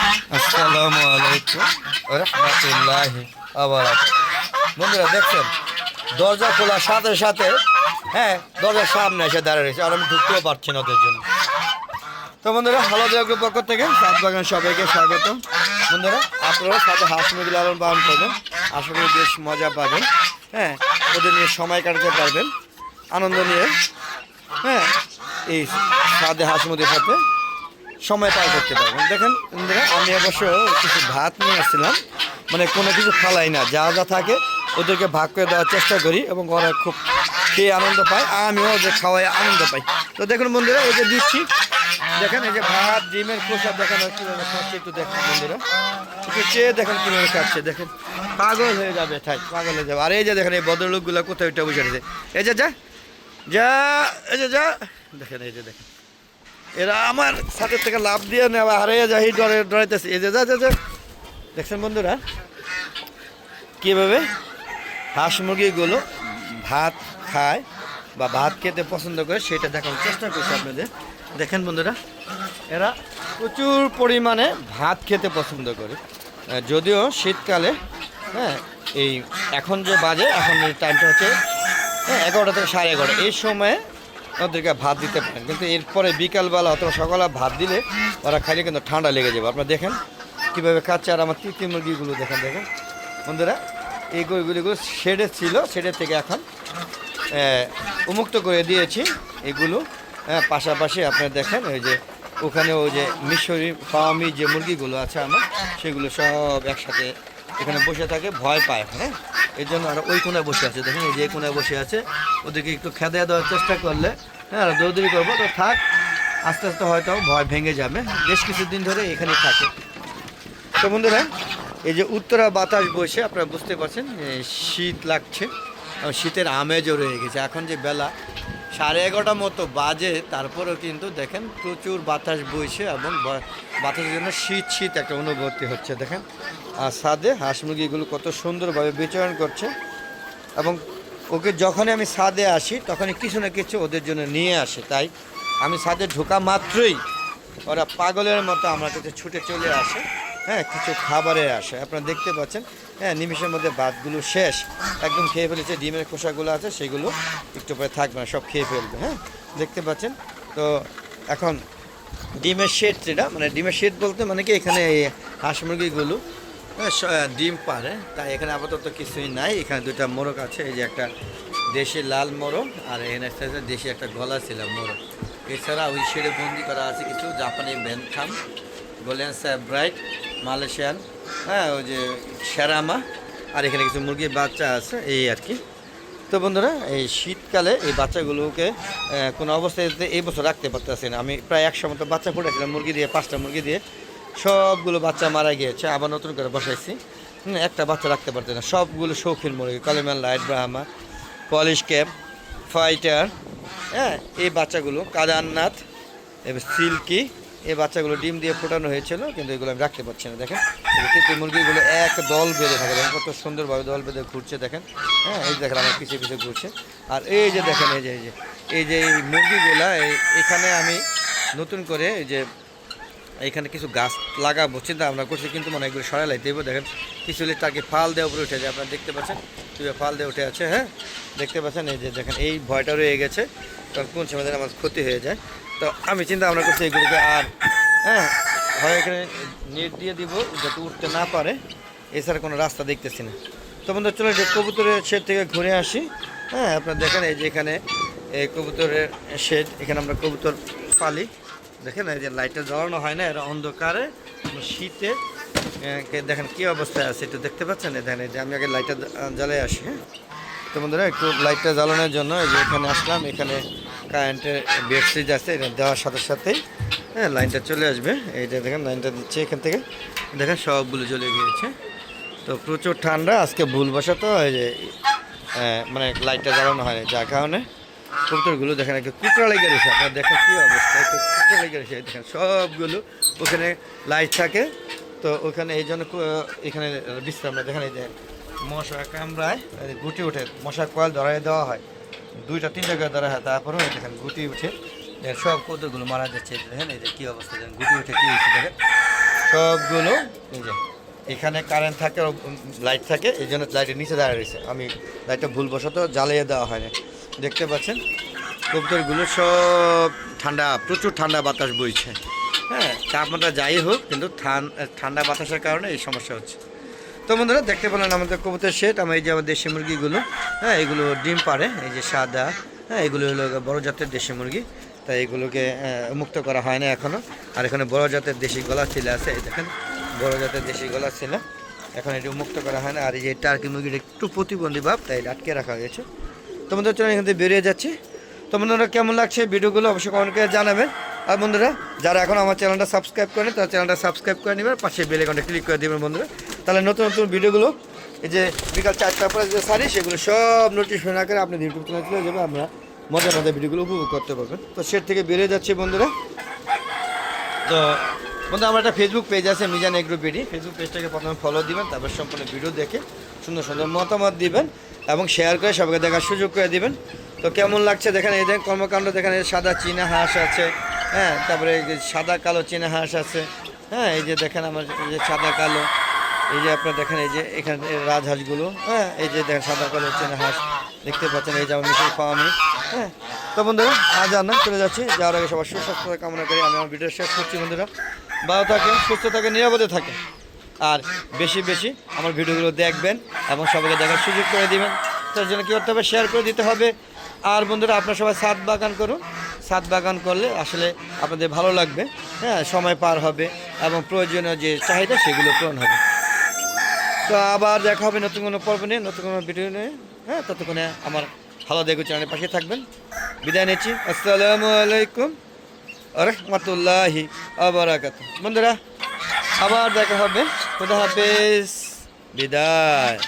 আসসালামু আলাইকুম ওয়া রাহমাতুল্লাহি ওয়া বারাকাতুহু। বন্ধুরা দেখছেন দরজা খোলার সাথে সাথে দরজার সামনে এসে দাঁড়িয়ে রয়েছে, আর আমি ঢুকতেও পারছি না ওদের জন্য। তো বন্ধুরা হলো দেওয়ার পক্ষ থেকে সাত বাগান সবাইকে স্বাগত। বন্ধুরা আপনারা সাথে হাঁস মুরগি লালন পালন করবেন, আশা করি বেশ মজা পাবেন। ওদের নিয়ে সময় কাটাতে পারবেন আনন্দ নিয়ে। এই সাথে হাঁস মুরগির সাথে সময় পার করতে পারবেন। দেখেন বন্ধুরা আমি অবশ্য কিছু ভাত নিয়ে আসছিলাম, মানে কোনো কিছু ফালাই না, যা যা থাকে ওদেরকে ভাগ করে দেওয়ার চেষ্টা করি এবং ওরা খুব খেয়ে আনন্দ পায়, আমিও ওদের খাওয়াই আনন্দ পাই। তো দেখুন বন্ধুরা এই যে দিচ্ছি, দেখেন এই যে ভাত ডিমের খোসা, দেখেন কীভাবে খাচ্ছে, একটু দেখেন বন্ধুরা, একটু চেয়ে দেখেন কীভাবে খাচ্ছে, দেখেন পাগল হয়ে যাবে, পাগল হয়ে যাবে। আর এই যে দেখেন এই ভদ্রলোকগুলো কোথায় ওইটা বসে রয়েছে, এই যে যা যা এই যে যা, দেখেন এই যে দেখেন এরা আমার ছাদের থেকে লাভ দিয়ে নেওয়া হারিয়ে যায়, ডরাইতেছে, এই যে যা যা যা। দেখছেন বন্ধুরা কীভাবে হাঁস মুরগিগুলো ভাত খায় বা ভাত খেতে পছন্দ করে, সেটা দেখানোর চেষ্টা করছি আপনাদের। দেখেন বন্ধুরা এরা প্রচুর পরিমাণে ভাত খেতে পছন্দ করে, যদিও শীতকালে এই এখন যে বাজে, এখন এই টাইমটা হচ্ছে 11টা থেকে 11:30, এই সময়ে ওদেরকে ভাত দিতে পারেন, কিন্তু এরপরে বিকালবেলা অথবা সকালে ভাত দিলে ওরা খাইলে কিন্তু ঠান্ডা লেগে যাবে। আপনারা দেখেন কীভাবে খাচ্ছে। আর আমার তৃতীয় মুরগিগুলো দেখেন বন্ধুরা, এই গরুগুলিগুলো শেডে ছিল, শেডের থেকে এখন উন্মুক্ত করে দিয়েছি এগুলো। পাশাপাশি আপনারা দেখেন ওই যে ওখানে ওই যে মিশরি ফার্মি যে মুরগিগুলো আছে আমার, সেগুলো সব একসাথে এখানে বসে থাকে, ভয় পায়। এই জন্য আর ওই কোনায় বসে আছে, দেখেন এই যে কোনায় বসে আছে, ওদেরকে একটু খেদা দেওয়ার চেষ্টা করলে দৌড়দৌড়ি করবো, তো থাক, আস্তে আস্তে হয়তো ভয় ভেঙে যাবে। বেশ কিছুদিন ধরে এখানে থাকে। তো বন্ধুরা এই যে উত্তরা বাতাস বসে আপনারা বুঝতে পারছেন শীত লাগছে, শীতের আমেজও রয়ে গেছে। এখন যে বেলা 11:30 মতো বাজে, তারপরেও কিন্তু দেখেন প্রচুর বাতাস বইছে এবং বাতাসের জন্য শীত শীত একটা অনুভূতি হচ্ছে। দেখেন আর ছাদে হাঁস মুরগিগুলো কত সুন্দরভাবে বিচরণ করছে, এবং ওকে যখনই আমি ছাদে আসি তখনই কিছু না কিছু ওদের জন্য নিয়ে আসে, তাই আমি ছাদে ঢোকা মাত্রই ওরা পাগলের মতো আমার কাছে ছুটে চলে আসে, কিছু খাবারে আসে। আপনারা দেখতে পাচ্ছেন নিমিষের মধ্যে ভাতগুলো শেষ, একদম খেয়ে ফেলেছে। ডিমের খোসাগুলো আছে সেগুলো একটু পরে থাকবে না, সব খেয়ে ফেলবে। দেখতে পাচ্ছেন। তো এখন ডিমের শেড, যেটা মানে ডিমের শেড বলতে মানে কি, এখানে এই হাঁস মুরগিগুলো ডিম পারে, তাই এখানে আপাতত কিছুই নাই। এখানে দুটা মোরগ আছে, এই যে একটা দেশি লাল মোরগ আর এখানে দেশি একটা গলা ছিল মোরগ। এছাড়া ওই শেডে বন্দি করা আছে কিছু জাপানি বেনথাম, গোল্ডেন ব্রাইট, মালয়েশিয়ান, ওই যে সেরামা, আর এখানে কিছু মুরগির বাচ্চা আছে, এই আর কি। তো বন্ধুরা এই শীতকালে এই বাচ্চাগুলোকে কোনো অবস্থায় এই বছর রাখতে পারতেছি না। আমি প্রায় 100 মতো বাচ্চা ফুটেছিলাম মুরগি দিয়ে, 5টা মুরগি দিয়ে, সবগুলো বাচ্চা মারা গিয়েছে, আবার নতুন করে বসাইছি। একটা বাচ্চা রাখতে পারতে না, সবগুলো শৌখিন মুরগি, কালিমান light, Brahma, Polish cap, fighter, এই বাচ্চাগুলো কাদারনাথ, এবার সিল্কি, এই বাচ্চাগুলো ডিম দিয়ে ফোটানো হয়েছিল, কিন্তু এগুলো আমি রাখতে পারছি না। দেখেন এই মুরগিগুলো এক দল বেঁধে থাকে, দেখেন কত সুন্দরভাবে দল বেঁধে ঘুরছে। দেখেন এই দেখেন আমার পিছিয়ে পিছিয়ে ঘুরছে। আর এই যে দেখেন এই যে এই মুরগিগুলা, এখানে আমি নতুন করে এই যে এইখানে কিছু গাছ লাগাবো চিন্তা ভাবনা করছি, কিন্তু মনে এগুলো সরাই দেবো। দেখেন কিছু তাকে ফাল দেওয়া উপরে উঠে যায়, আপনারা দেখতে পাচ্ছেন ফাল দিয়ে উঠে আছে। দেখতে পাচ্ছেন এই যে দেখেন এই ভয়টা রয়ে গেছে, কারণ কোন সময় আমার ক্ষতি হয়ে যায়। তো আমি চিন্তা ভাবনা করছি এগুলোকে আর হয় এখানে নেট দিয়ে দিব যাতে উঠতে না পারে, এছাড়া কোনো রাস্তা দেখতেছি না। তো বন্ধু চলো যে কবুতরের শেড থেকে ঘুরে আসি। আপনারা দেখেন এই যে এখানে এই কবুতরের শেড, এখানে আমরা কবুতর পালি। দেখেন এই যে লাইটটা জ্বালানো হয় না, এরা অন্ধকারে শীতে দেখেন কী অবস্থায় আছে একটু দেখতে পাচ্ছেন। দেখেন এই যে আমি আগে লাইটটা জ্বালিয়ে আসি। তো বন্ধুরা একটু লাইটটা জ্বালানোর জন্য এই যে এখানে আসলাম, এখানে কারেন্টের বেড সুইচ আছে, এটা দেওয়ার সাথে সাথেই লাইনটা চলে আসবে। এইটা দেখেন লাইনটা দিচ্ছে এখান থেকে, দেখেন সবগুলো জ্বলে গিয়েছে। তো প্রচুর ঠান্ডা আজকে, ভুলবশত এই যে মানে লাইটটা জ্বালানো হয়নি, যার কারণে কবুতরগুলো দেখেন একটু কুকড়া লেগে রয়েছে। আপনার দেখেন কী অবস্থা, একটু কুকড়া লেগে রয়েছে। দেখেন সবগুলো ওখানে লাইট থাকে, তো ওখানে এই জন্য এখানে বিশ্রাম নেয়। দেখেন এই যে মশা কামড়ায়, গুটি উঠে, মশার কয়েল ধরাই দেওয়া হয়, 2-3টা করে ধরা হয়, তারপরেও দেখেন গুটি উঠে সব কবুতরগুলো মারা যাচ্ছে। দেখেন এই যে কী অবস্থা, দেখেন গুটি উঠে কী হয়েছে, দেখেন সবগুলো এই যে এখানে কারেন্ট থাকে, লাইট থাকে, এই জন্য লাইটের নিচে দাঁড়িয়ে রয়েছে। আমি লাইটটা ভুলবশত জ্বালিয়ে দেওয়া হয়নি। দেখতে পাচ্ছেন কবুতরগুলো সব ঠান্ডা, প্রচুর ঠান্ডা বাতাস বইছে। হ্যাঁ, তাপমাত্রা যাই হোক কিন্তু ঠান্ডা বাতাসের কারণে এই সমস্যা হচ্ছে। তো বন্ধুরা দেখতে পেলেন আমাদের কবুতর শেড। আমার এই যে আমার দেশি মুরগিগুলো, হ্যাঁ এগুলো ডিম পাড়ে, এই যে সাদা, হ্যাঁ এগুলো হলো বড় জাতের দেশি মুরগি। তাই এগুলোকে মুক্ত করা হয় না এখনও। আর এখানে বড় জাতের দেশি গলা ছিল আছে, এই দেখেন বড় জাতের দেশি গলা ছিল, এখন এটি মুক্ত করা হয় না। আর এই যে টার্কি মুরগিটা একটু প্রতিবন্ধী ভাব, তাই আটকে রাখা হয়েছে। তো বন্ধুরা চলুন এখান থেকে বেরিয়ে যাচ্ছে। তো বন্ধুরা কেমন লাগছে ভিডিওগুলো অবশ্যই কমেন্ট করে জানাবেন। আর বন্ধুরা যারা এখন আমার চ্যানেলটা সাবস্ক্রাইব করেন তারা চ্যানেলটা সাবস্ক্রাইব করে নেবেন, পাশে বেল আইকনটা ক্লিক করে দেবেন বন্ধুরা। তাহলে নতুন নতুন ভিডিওগুলো এই যে বিকাল 4টার পরে যে সারি সেগুলো সব নোটিফিকেশন আকারে আপনার ইউটিউব চ্যানেল চলে যাবে, আমরা মজার মজার ভিডিওগুলো উপভোগ করতে পারবেন। তো সেট থেকে বেরিয়ে যাচ্ছে বন্ধুরা। তো বন্ধুরা আমার একটা ফেসবুক পেজ আছে মিজান এগ্রো বিডি, ফেসবুক পেজটাকে প্রথমে ফলো দিবেন, তারপর সম্পূর্ণ ভিডিও দেখে সুন্দর সুন্দর মতামত দিবেন এবং শেয়ার করে সবাইকে দেখার সুযোগ করে দিবেন। তো কেমন লাগছে দেখেন, এই দেখেন কর্মকাণ্ড দেখেন, এই সাদা চীনা হাঁস আছে, হ্যাঁ তারপরে সাদা কালো চীনা হাঁস আছে, হ্যাঁ এই যে দেখেন আমার এই যে সাদা কালো, এই যে আপনারা দেখেন এই যে এখানে রাজহাঁসগুলো, হ্যাঁ এই যে দেখেন সাদা কালো চীনা হাঁস দেখতে পাচ্ছেন, এই যে আমার মিশে ফার্মে। হ্যাঁ তো বন্ধুরা আজ না চলে যাচ্ছি, যাওয়ার আগে সবার সুস্বাস্থ্য কামনা করি আমি আমার ভিডিও শেষ করছি। বন্ধুরা ভালো থাকে, সুস্থ থাকে, নিরাপদে থাকে, আর বেশি বেশি আমার ভিডিওগুলো দেখবেন এবং সবাইকে দেখার সুযোগ করে দিবেন। তার জন্য কী করতে হবে, শেয়ার করে দিতে হবে। আর বন্ধুরা আপনারা সবাই ছাদ বাগান করুন, ছাদ বাগান করলে আসলে আপনাদের ভালো লাগবে, হ্যাঁ সময় পার হবে এবং প্রয়োজনীয় যে চাহিদা সেগুলো পূরণ হবে। তো আবার দেখা হবে নতুন কোনো পর্ব নিয়ে, নতুন কোনো ভিডিও নিয়ে। হ্যাঁ ততক্ষণে আমার ভালো দেখো চ্যানেলের পাশে থাকবেন। বিদায় নিচ্ছি, আসসালামু আলাইকুম রাহমাতুল্লাহি ওয়া বারাকাতুহু। বন্ধুরা আবার দেখা হবে, খুদা হাফেজ, বিদায়।